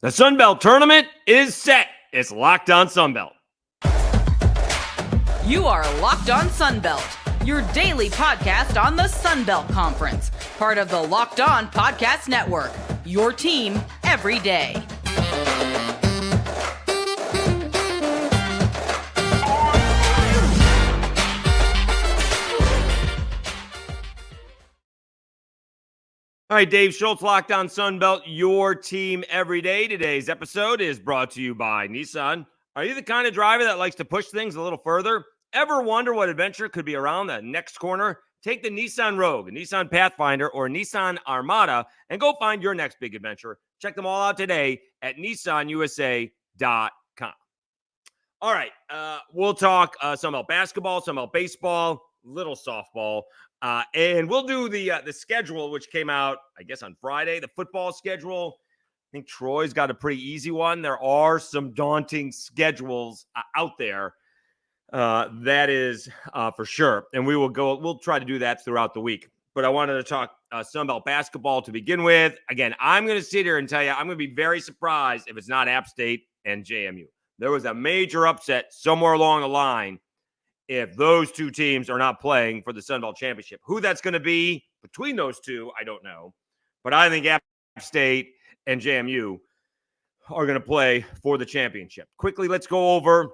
The Sun Belt Tournament is set. It's Locked On Sun Belt. You are Locked On Sun Belt, your daily podcast on the Sun Belt Conference, part of the Locked On Podcast Network, your team every day. All right, Dave Schultz, Locked On Sun Belt, your team every day. Today's episode is brought to you by Nissan. Are you the kind of driver that likes to push things a little further? Ever wonder what adventure could be around the next corner? Take the Nissan Rogue, a Nissan Pathfinder, or a Nissan Armada and go find your next big adventure. Check them all out today at nissanusa.com. All right, we'll talk some about basketball, some about baseball, little softball. And we'll do the schedule, which came out, I guess, on Friday, the football schedule. I think Troy's got a pretty easy one. There are some daunting schedules out there. That is for sure. And we'll try to do that throughout the week. But I wanted to talk some about basketball to begin with. Again, I'm going to sit here and tell you, I'm going to be very surprised if it's not App State and JMU. There was a major upset somewhere along the line if those two teams are not playing for the Sun Belt Championship. Who that's going to be between those two, I don't know. But I think App State and JMU are going to play for the championship. Quickly, let's go over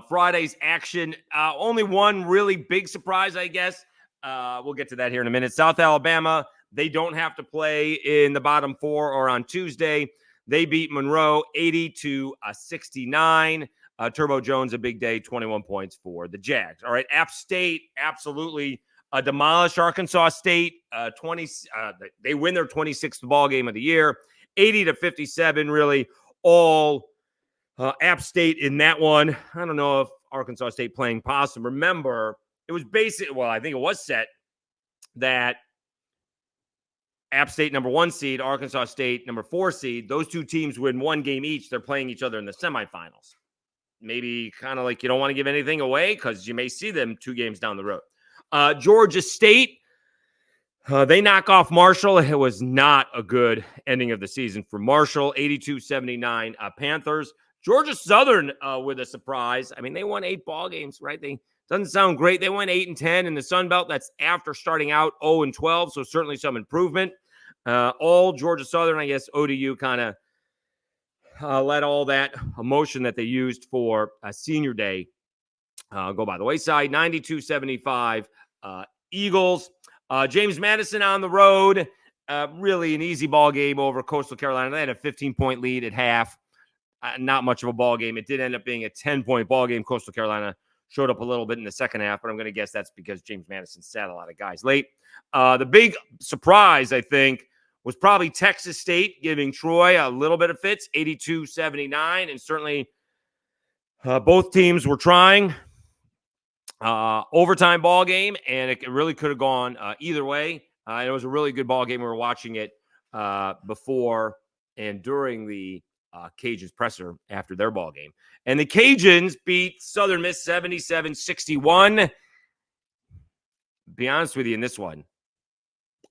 Friday's action. Only one really big surprise, I guess. We'll get to that here in a minute. South Alabama, they don't have to play in the bottom four or on Tuesday. They beat Monroe 80-69. Turbo Jones, a big day, 21 points for the Jags. All right, App State absolutely demolished Arkansas State. They win their 26th ball game of the year, 80-57. Really, all App State in that one. I don't know if Arkansas State playing possum. Remember, it was basic. Well, I think it was set that App State number 1 seed, Arkansas State number 4 seed. Those two teams win one game each. They're playing each other in the semifinals. Maybe kind of like you don't want to give anything away because you may see them 2 games down the road. Georgia State, they knock off Marshall. It was not a good ending of the season for Marshall, 82-79 Panthers. Georgia Southern with a surprise. I mean, they won 8 ball games, right? Doesn't sound great. They went 8-10 in the Sun Belt. That's after starting out 0-12, so certainly some improvement. All Georgia Southern, I guess ODU kind of let all that emotion that they used for senior day go by the wayside. 92-75 Eagles. James Madison on the road. Really an easy ball game over Coastal Carolina. They had a 15-point lead at half. Not much of a ball game. It did end up being a 10-point ball game. Coastal Carolina showed up a little bit in the second half, but I'm going to guess that's because James Madison sat a lot of guys late. The big surprise, I think, was probably Texas State giving Troy a little bit of fits, 82-79, and certainly both teams were trying. Overtime ball game, and it really could have gone either way. It was a really good ball game. We were watching it before and during the Cajuns presser after their ball game. And the Cajuns beat Southern Miss 77-61. Be honest with you, in this one,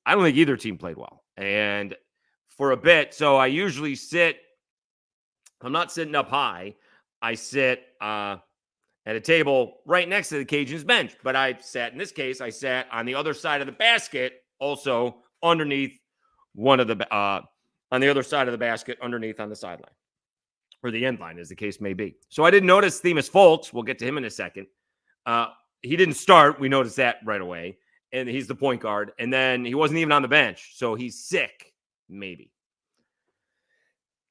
I don't think either team played well. And for a bit, so I usually I'm not sitting up high. I sit at a table right next to the Cajuns bench. But in this case, I sat on the other side of the basket, also underneath one of the, on the other side of the basket, underneath on the sideline. Or the end line, as the case may be. So I didn't notice Themis Foltz. We'll get to him in a second. He didn't start. We noticed that right away. And he's the point guard. And then he wasn't even on the bench. So he's sick, maybe.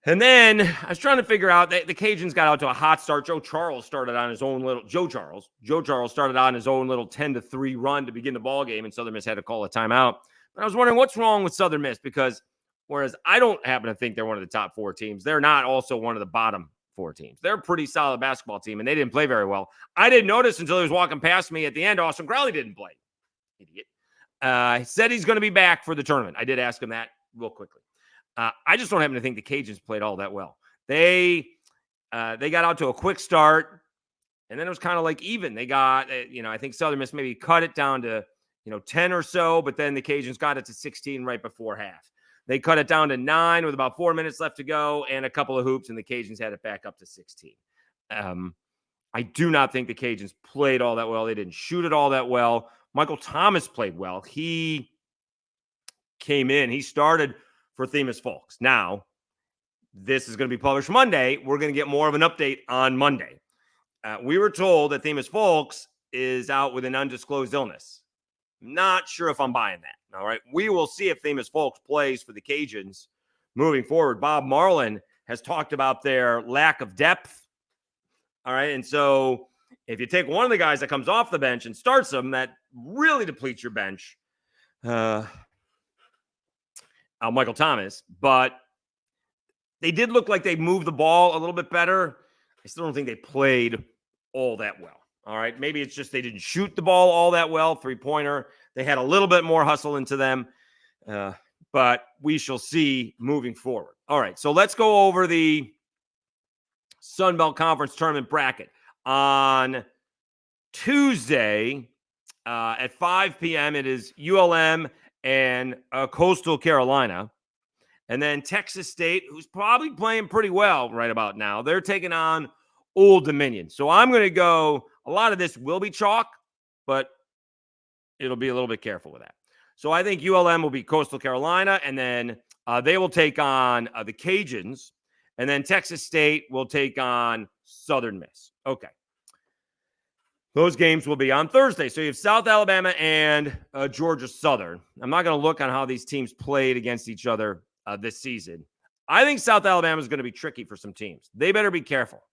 And then I was trying to figure out that the Cajuns got out to a hot start. Joe Charles started on his own little 10-3 run to begin the ball game. And Southern Miss had to call a timeout. But I was wondering what's wrong with Southern Miss, because whereas I don't happen to think they're one of the top 4 teams, they're not also one of the bottom 4 teams. They're a pretty solid basketball team, and they didn't play very well. I didn't notice until he was walking past me at the end. Austin Crowley didn't play. Idiot. He said he's going to be back for the tournament. I did ask him that real quickly. I just don't happen to think the Cajuns played all that well. They got out to a quick start, and then it was kind of like even. They got, I think Southern Miss maybe cut it down to, 10 or so, but then the Cajuns got it to 16 right before half. They cut it down to 9 with about 4 minutes left to go and a couple of hoops, and the Cajuns had it back up to 16. I do not think the Cajuns played all that well. They didn't shoot it all that well. Michael Thomas played well. He came in. He started for Themis Folks. Now, this is going to be published Monday. We're going to get more of an update on Monday. We were told that Themis Folks is out with an undisclosed illness. Not sure if I'm buying that. All right. We will see if Themis Folks plays for the Cajuns moving forward. Bob Marlin has talked about their lack of depth. All right. And so if you take one of the guys that comes off the bench and starts them, that really depletes your bench. Michael Thomas. But they did look like they moved the ball a little bit better. I still don't think they played all that well. All right. Maybe it's just they didn't shoot the ball all that well. 3-pointer. They had a little bit more hustle into them. But we shall see moving forward. All right. So let's go over the Sun Belt Conference tournament bracket. On Tuesday at 5 p.m., it is ULM and Coastal Carolina. And then Texas State, who's probably playing pretty well right about now, they're taking on Old Dominion. So I'm going to go, a lot of this will be chalk, but it'll be a little bit careful with that. So I think ULM will be Coastal Carolina, and then they will take on the Cajuns, and then Texas State will take on Southern Miss. Okay. Those games will be on Thursday. So you have South Alabama and Georgia Southern. I'm not going to look on how these teams played against each other this season. I think South Alabama is going to be tricky for some teams. They better be careful.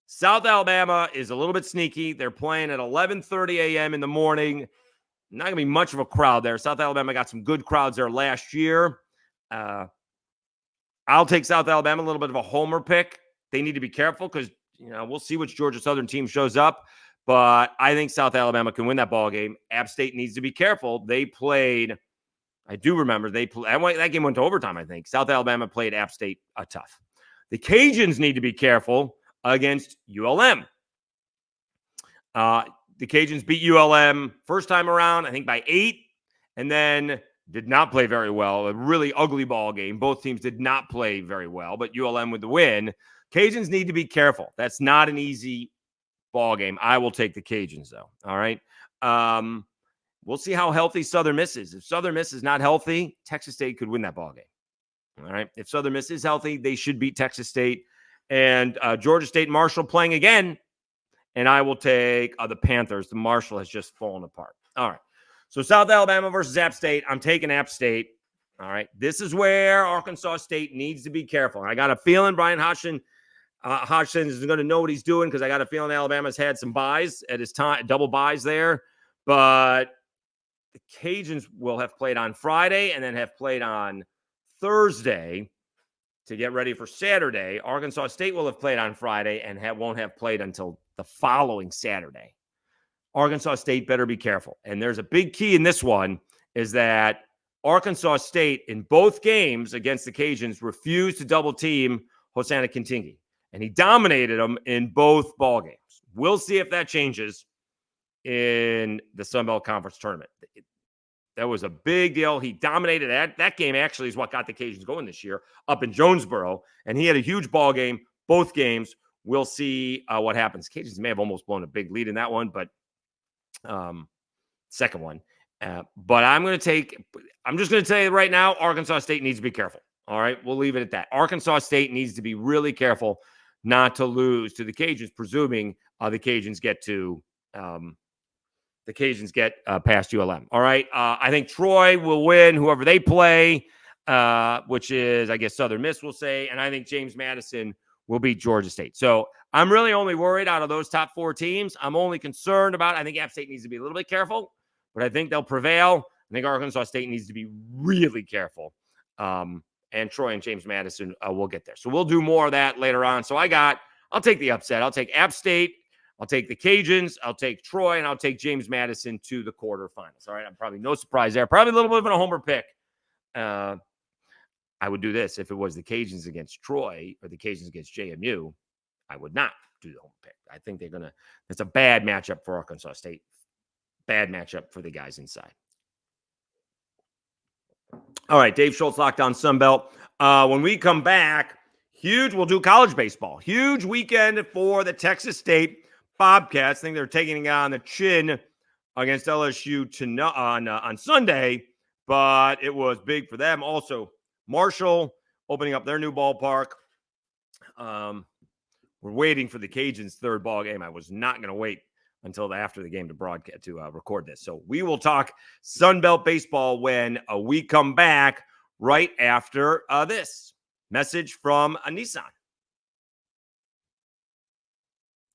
South Alabama is a little bit sneaky. They're playing at 11:30 a.m. in the morning. Not going to be much of a crowd there. South Alabama got some good crowds there last year. I'll take South Alabama, a little bit of a homer pick. They need to be careful because, we'll see which Georgia Southern team shows up. But I think South Alabama can win that ball game. App State needs to be careful. They played, I do remember, that game went to overtime, I think. South Alabama played App State tough. The Cajuns need to be careful against ULM. The Cajuns beat ULM first time around, I think by 8, and then did not play very well. A really ugly ball game. Both teams did not play very well, but ULM with the win. Cajuns need to be careful. That's not an easy ball game. I will take the Cajuns, though. All right. We'll see how healthy Southern Miss is. If Southern Miss is not healthy, Texas State could win that ball game. All right. If Southern Miss is healthy, they should beat Texas State. And Georgia State Marshall playing again. And I will take the Panthers. The Marshall has just fallen apart. All right. So South Alabama versus App State. I'm taking App State. All right. This is where Arkansas State needs to be careful. I got a feeling Brian Hodgson is going to know what he's doing because I got a feeling Alabama's had some buys at his time, double buys there. But the Cajuns will have played on Friday and then have played on Thursday to get ready for Saturday. Arkansas State will have played on Friday and won't have played until the following Saturday. Arkansas State better be careful. And there's a big key in this one is that Arkansas State in both games against the Cajuns refused to double team Hosanna Kintingi. And he dominated them in both ball games. We'll see if that changes in the Sun Belt Conference tournament. That was a big deal. He dominated that game. Actually, is what got the Cajuns going this year up in Jonesboro, and he had a huge ball game. Both games. We'll see what happens. Cajuns may have almost blown a big lead in that one, but second one. But I'm just going to tell you right now, Arkansas State needs to be careful. All right, we'll leave it at that. Arkansas State needs to be really careful not to lose to the Cajuns, presuming the Cajuns get past ULM. All right. I think Troy will win whoever they play, which is, I guess, Southern Miss will say. And I think James Madison will beat Georgia State. So I'm really only worried out of those top 4 teams. I'm only concerned about, I think App State needs to be a little bit careful, but I think they'll prevail. I think Arkansas State needs to be really careful. And Troy and James Madison will get there. So we'll do more of that later on. So I'll take the upset. I'll take App State. I'll take the Cajuns. I'll take Troy, and I'll take James Madison to the quarterfinals. All right. I'm probably no surprise there. Probably a little bit of a homer pick. I would do this if it was the Cajuns against Troy or the Cajuns against JMU. I would not do the homer pick. I think it's a bad matchup for Arkansas State. Bad matchup for the guys inside. All right, Dave Schultz, Locked On Sunbelt. When we come back, we'll do college baseball. Huge weekend for the Texas State Bobcats. I think they're taking it on the chin against LSU on Sunday, but it was big for them. Also, Marshall opening up their new ballpark. We're waiting for the Cajuns' third ball game. I was not going to wait until after the game to record this. So we will talk Sunbelt baseball when we come back right after this message from Nissan.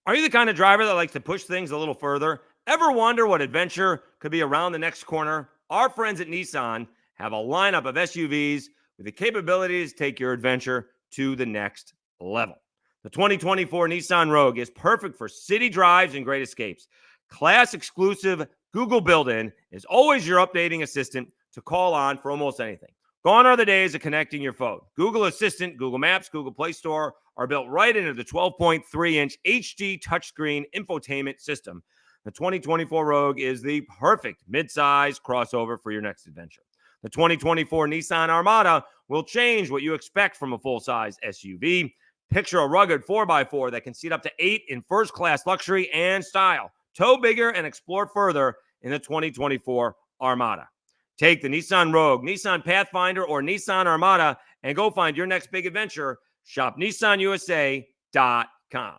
Are you the kind of driver that likes to push things a little further? Ever wonder what adventure could be around the next corner? Our friends at Nissan have a lineup of SUVs with the capabilities to take your adventure to the next level. The 2024 Nissan Rogue is perfect for city drives and great escapes. Class exclusive Google built-in is always your updating assistant to call on for almost anything. Gone are the days of connecting your phone. Google Assistant, Google Maps, Google Play Store are built right into the 12.3-inch HD touchscreen infotainment system. The 2024 Rogue is the perfect mid-size crossover for your next adventure. The 2024 Nissan Armada will change what you expect from a full-size SUV. Picture a rugged 4x4 that can seat up to 8 in first-class luxury and style. Tow bigger and explore further in the 2024 Armada. Take the Nissan Rogue, Nissan Pathfinder, or Nissan Armada and go find your next big adventure. Shop NissanUSA.com.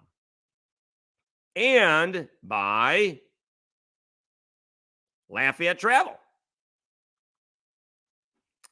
And by Lafayette Travel.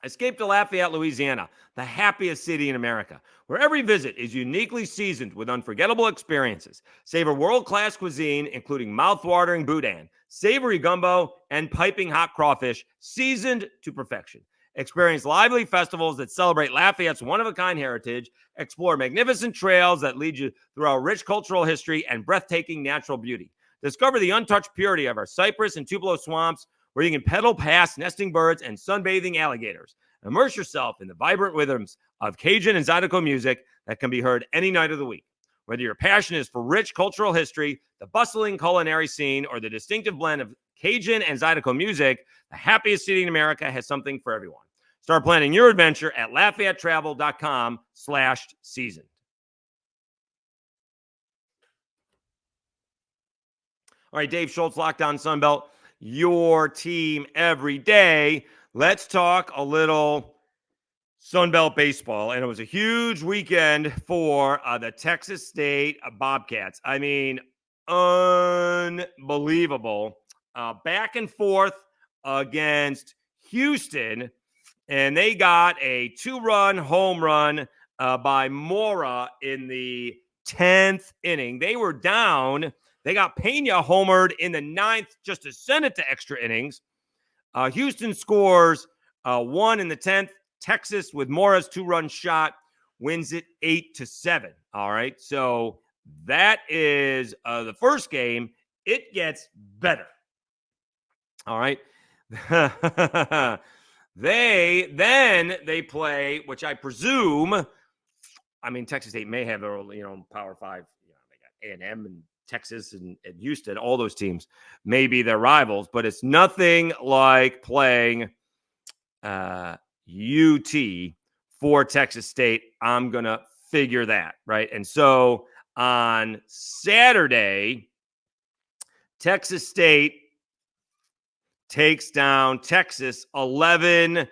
Escape to Lafayette, Louisiana, the happiest city in America, where every visit is uniquely seasoned with unforgettable experiences. Savor world-class cuisine, including mouth-watering boudin, savory gumbo, and piping hot crawfish, seasoned to perfection. Experience lively festivals that celebrate Lafayette's one-of-a-kind heritage. Explore magnificent trails that lead you through our rich cultural history and breathtaking natural beauty. Discover the untouched purity of our cypress and Tupelo swamps, where you can pedal past nesting birds and sunbathing alligators. Immerse yourself in the vibrant rhythms of Cajun and Zydeco music that can be heard any night of the week. Whether your passion is for rich cultural history, the bustling culinary scene, or the distinctive blend of Cajun and Zydeco music, the happiest city in America has something for everyone. Start planning your adventure at LafayetteTravel.com/season. All right, Dave Schultz, Locked On Sunbelt, your team every day. Let's talk a little Sunbelt baseball. And it was a huge weekend for the Texas State Bobcats. I mean, unbelievable. Back and forth against Houston, and they got a 2-run home run by Mora in the 10th inning. They were down. They got Pena homered in the 9th just to send it to extra innings. Houston scores 1 in the 10th. Texas, with Mora's 2-run shot, wins it 8-7. All right, so that is the first game. It gets better. All right. They play, which I presume, I mean, Texas State may have their, Power 5. They got A&M and Texas and Houston, all those teams may be their rivals, but it's nothing like playing UT for Texas State. I'm going to figure that, right? And so on Saturday, Texas State takes down Texas 11-10.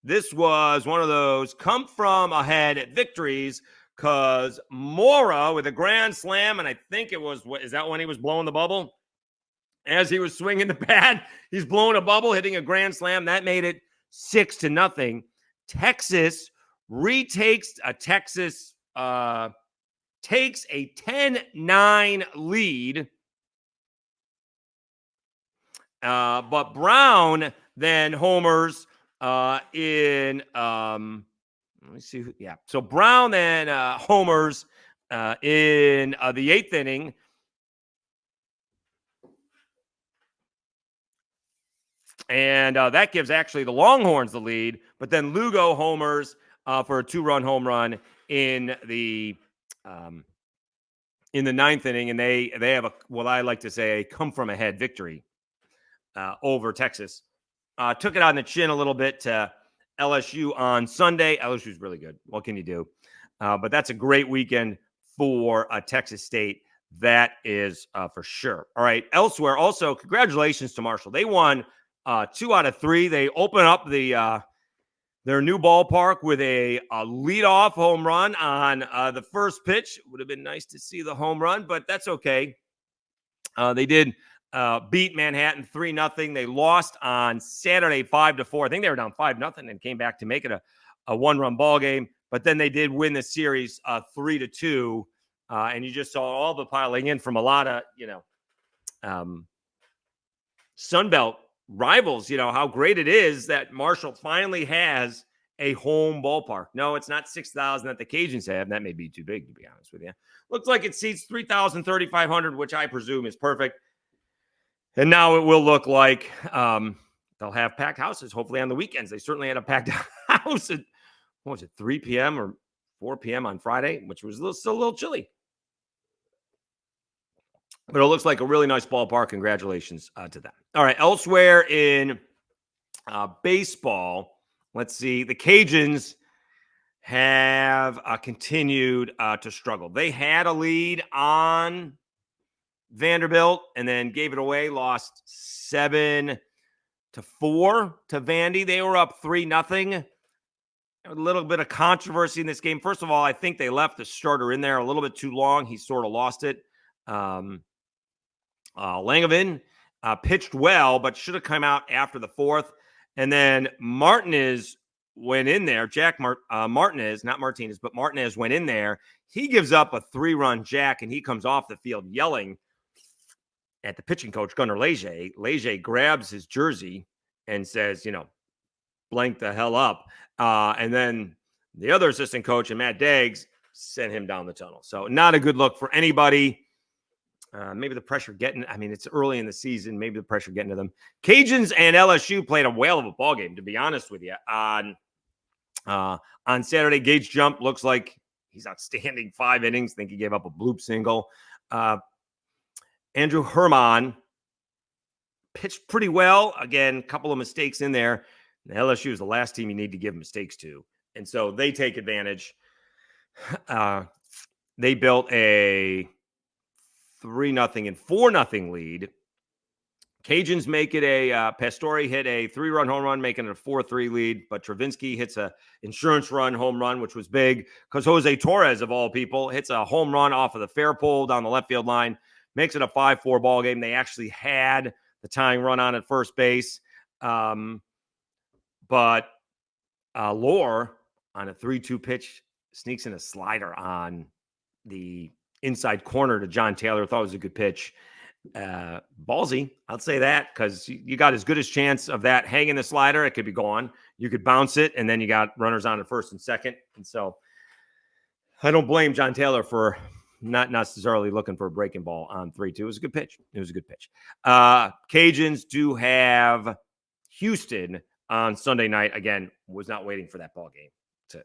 This was one of those come from ahead victories because Mora with a grand slam, and I think it was, is that when he was blowing the bubble? As he was swinging the bat, he's blowing a bubble, hitting a grand slam. That made it 6-0. Texas retakes takes a 10-9 lead. But Brown then homers in let me see. So Brown then homers in the 8th inning. And that gives actually the Longhorns the lead. But then Lugo homers for a 2-run home run in the 9th inning. And they have what I like to say a come from ahead victory over Texas took it on the chin a little bit to LSU on Sunday. LSU's really good. What can you do? But that's a great weekend for Texas State. That is for sure. All right. Elsewhere, also, congratulations to Marshall. They won 2 out of 3. They open up their new ballpark with a leadoff home run on the first pitch. Would have been nice to see the home run, but that's okay. They did beat Manhattan 3-0. They lost on Saturday 5-4. I think they were down 5-0 and came back to make it a one-run ball game. But then they did win the series 3-2. And you just saw all the piling in from a lot of, Sunbelt rivals, how great it is that Marshall finally has a home ballpark. No, it's not 6,000 that the Cajuns have. That may be too big, to be honest with you. Looks like it seats 3,000, 3,500, which I presume is perfect. And now it will look like they'll have packed houses, hopefully on the weekends. They certainly had a packed house at, 3 p.m. or 4 p.m. on Friday, which was still a little chilly. But it looks like a really nice ballpark. Congratulations to them. All right, elsewhere in baseball, let's see. The Cajuns have continued to struggle. They had a lead on Vanderbilt and then gave it away, lost 7-4 to Vandy. They were up 3-0. A little bit of controversy in this game. First of all, I think they left the starter in there a little bit too long. He sort of lost it. Langevin pitched well, but should have come out after the 4th. And then Martinez went in there. Martinez, not Martinez, but Martinez went in there. He gives up a 3-run jack, and he comes off the field yelling at the pitching coach, Gunnar Leger. Leger grabs his jersey and says, blank the hell up. And then the other assistant coach, and Matt Daggs, sent him down the tunnel. So not a good look for anybody. Maybe the pressure it's early in the season. Maybe the pressure getting to them. Cajuns and LSU played a whale of a ball game, to be honest with you. On Saturday, Gage Jump looks like he's outstanding. 5 innings. I think he gave up a bloop single. Andrew Herman pitched pretty well. Again, a couple of mistakes in there. And LSU is the last team you need to give mistakes to. And so they take advantage. They built a 3-0 and 4-0 lead. Cajuns make it Pastore hit a 3-run home run, making it a 4-3 lead. But Travinsky hits a insurance run home run, which was big because Jose Torres, of all people, hits a home run off of the fair pole down the left field line, makes it a 5-4 ball game. They actually had the tying run on at first base. But Lohr on a 3-2 pitch sneaks in a slider on the inside corner to John Taylor. Thought it was a good pitch. Ballsy, I'll say that, because you got as good as chance of that hanging the slider. It could be gone. You could bounce it, and then you got runners on at first and second. And so I don't blame John Taylor for not necessarily looking for a breaking ball on 3-2. It was a good pitch. Cajuns do have Houston on Sunday night. Again, was not waiting for that ball game to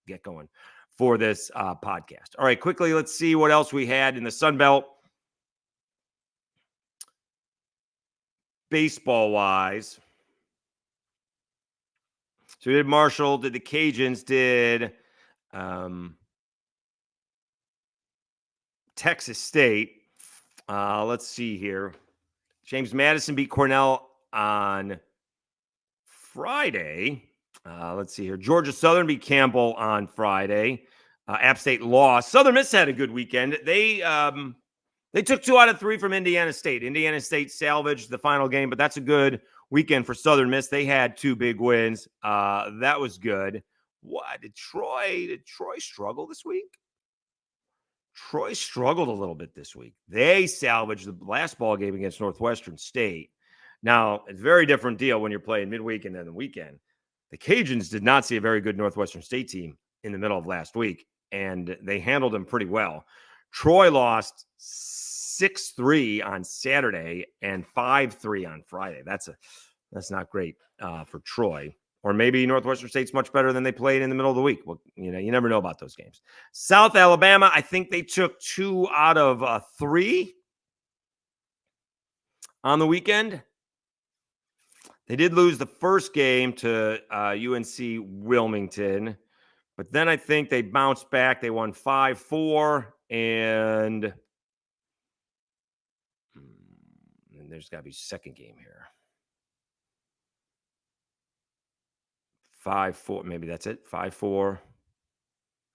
get going for this podcast. All right, quickly, let's see what else we had in the Sun Belt. Baseball-wise. So we did Marshall, did the Cajuns, did Texas State. Let's see here. James Madison beat Cornell on Friday. Let's see here. Georgia Southern beat Campbell on Friday. App State lost. Southern Miss had a good weekend. They took 2 out of 3 from Indiana State. Indiana State salvaged the final game, but that's a good weekend for Southern Miss. They had 2 big wins. That was good. What did Troy struggle this week? Troy struggled a little bit this week. They salvaged the last ball game against Northwestern State. Now, it's a very different deal when you're playing midweek and then the weekend. The Cajuns did not see a very good Northwestern State team in the middle of last week, and they handled them pretty well. Troy lost 6-3 on Saturday and 5-3 on Friday. That's not great for Troy. Or maybe Northwestern State's much better than they played in the middle of the week. Well, you never know about those games. South Alabama, I think they took 2 out of 3 on the weekend. They did lose the first game to UNC Wilmington, but then I think they bounced back. They won 5-4, and there's got to be a second game here. 5-4, maybe that's it. 5-4.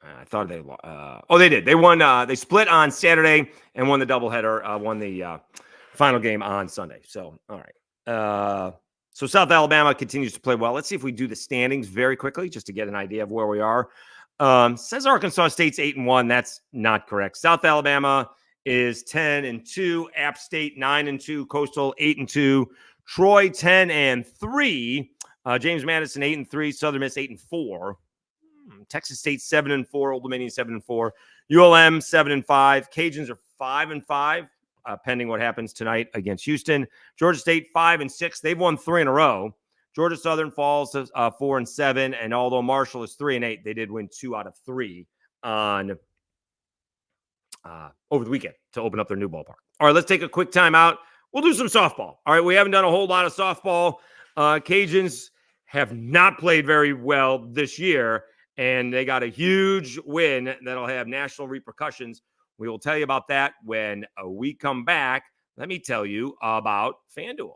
I thought they they did. They won. They split on Saturday and won the doubleheader. Won the final game on Sunday. So, all right. So South Alabama continues to play well. Let's see if we do the standings very quickly just to get an idea of where we are. Says Arkansas State's 8-1. That's not correct. South Alabama is 10-2. App State 9-2. Coastal 8-2. Troy 10-3. James Madison 8-3. Southern Miss 8-4. Texas State 7-4. Old Dominion 7-4. ULM 7-5. Cajuns are 5-5. Pending what happens tonight against Houston. Georgia State 5-6. They've won 3 in a row. Georgia Southern falls to 4-7, and although Marshall is 3-8, they did win 2 out of 3 on over the weekend to open up their new ballpark. All right, let's take a quick timeout. We'll do some softball. All right, we haven't done a whole lot of softball. Cajuns have not played very well this year, and they got a huge win that'll have national repercussions. We will tell you about that when we come back. Let me tell you about FanDuel.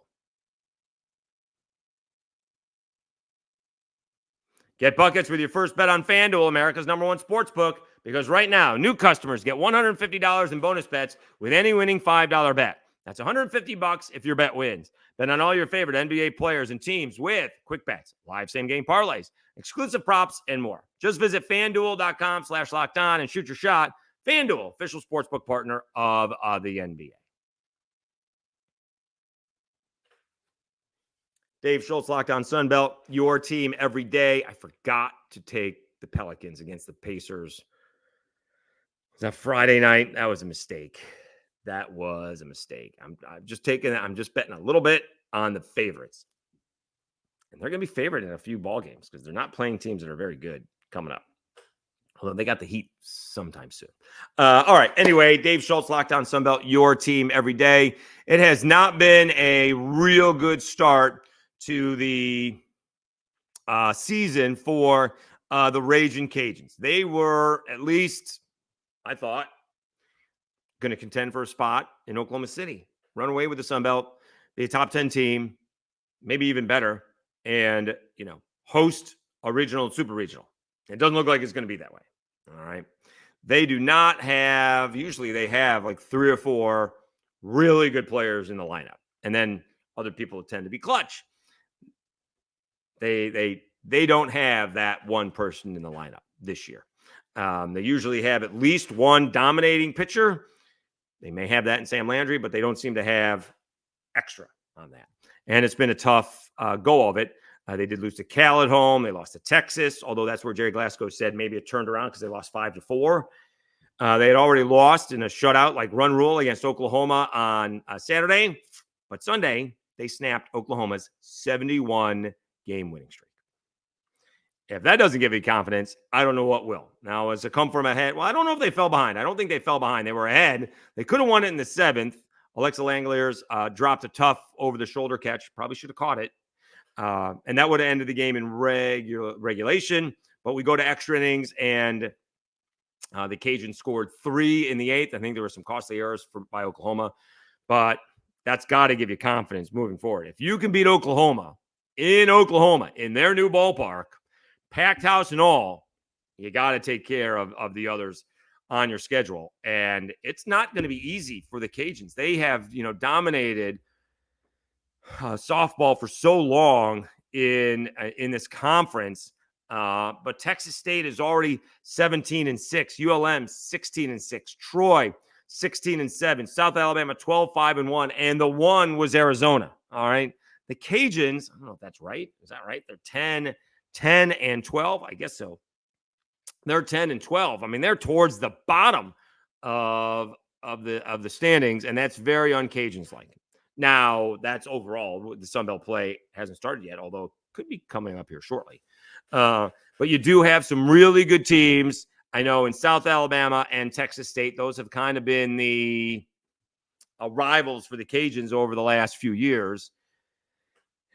Get buckets with your first bet on FanDuel, America's #1 sportsbook, because right now, new customers get $150 in bonus bets with any winning $5 bet. That's $150 if your bet wins. Bet on all your favorite NBA players and teams with quick bets, live same-game parlays, exclusive props, and more. Just visit FanDuel.com/lockedon and shoot your shot. FanDuel, official sportsbook partner of the NBA. Dave Schultz, Locked On Sunbelt, your team every day. I forgot to take the Pelicans against the Pacers. It's a Friday night. That was a mistake. I'm just betting a little bit on the favorites. And they're going to be favored in a few ball games because they're not playing teams that are very good coming up. Although they got the Heat sometime soon. All right. Anyway, Dave Schultz, Locked On Sunbelt, your team every day. It has not been a real good start to the season for the Ragin Cajuns. They were, at least, I thought, going to contend for a spot in Oklahoma City. Run away with the Sunbelt, be a top 10 team, maybe even better, and, host a regional and super regional. It doesn't look like it's going to be that way. All right. They do not have, usually they have like 3 or 4 really good players in the lineup. And then other people tend to be clutch. They don't have that one person in the lineup this year. They usually have at least one dominating pitcher. They may have that in Sam Landry, but they don't seem to have extra on that. And it's been a tough go of it. They did lose to Cal at home. They lost to Texas, although that's where Jerry Glasgow said maybe it turned around because they lost 5-4. They had already lost in a shutout, like run rule, against Oklahoma on Saturday. But Sunday, they snapped Oklahoma's 71-game winning streak. If that doesn't give you confidence, I don't know what will. Now, as a come from ahead, well, I don't know if they fell behind. I don't think they fell behind. They were ahead. They could have won it in the 7th. Alexa Langoliers dropped a tough over-the-shoulder catch. Probably should have caught it. And that would have ended the game in regulation. But we go to extra innings, and the Cajuns scored 3 in the 8th. I think there were some costly errors by Oklahoma. But that's got to give you confidence moving forward. If you can beat Oklahoma in their new ballpark, packed house and all, you got to take care of the others on your schedule. And it's not going to be easy for the Cajuns. They have, dominated softball for so long in this conference. But Texas State is already 17-6, ULM 16-6, Troy 16-7, South Alabama 12-5-1, and the one was Arizona. All right. The Cajuns, I don't know if that's right. Is that right? They're 10-12. I guess so. They're 10-12. I mean, they're towards the bottom of the standings, and that's very un-Cajuns like. Now, that's overall. The Sun Belt play hasn't started yet, although it could be coming up here shortly. But you do have some really good teams. I know in South Alabama and Texas State, those have kind of been the rivals for the Cajuns over the last few years.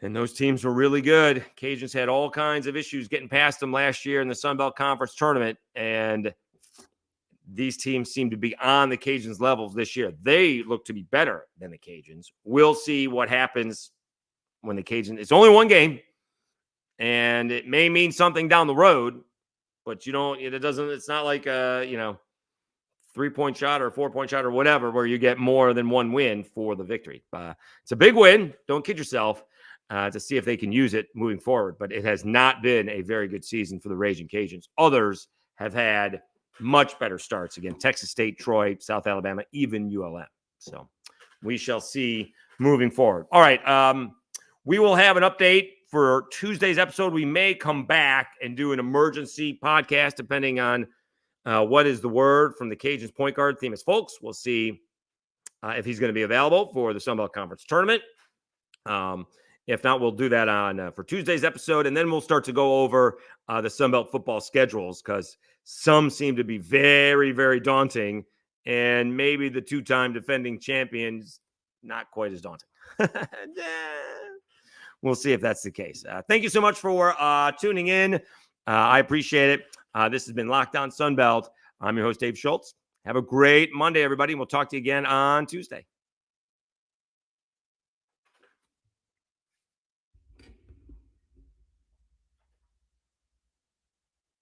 And those teams were really good. Cajuns had all kinds of issues getting past them last year in the Sun Belt Conference tournament. And these teams seem to be on the Cajuns' levels this year. They look to be better than the Cajuns. We'll see what happens when the Cajuns. It's only one game, and it may mean something down the road, but it's not like a 3-point shot or a 4-point shot or whatever, where you get more than one win for the victory. It's a big win. Don't kid yourself, to see if they can use it moving forward. But it has not been a very good season for the Ragin Cajuns. Others have had much better starts. Again, Texas State, Troy, South Alabama, even ULM. So we shall see moving forward. All right. We will have an update for Tuesday's episode. We may come back and do an emergency podcast, depending on what is the word from the Cajuns point guard, Themis Folks. We'll see if he's going to be available for the Sun Belt Conference tournament. If not, we'll do that on for Tuesday's episode, and then we'll start to go over the Sun Belt football schedules, because some seem to be very, very daunting, and maybe the two-time defending champions not quite as daunting. We'll see if that's the case. Thank you so much for tuning in. I appreciate it. This has been Locked On Sun Belt. I'm your host, Dave Schultz. Have a great Monday, everybody. We'll talk to you again on Tuesday.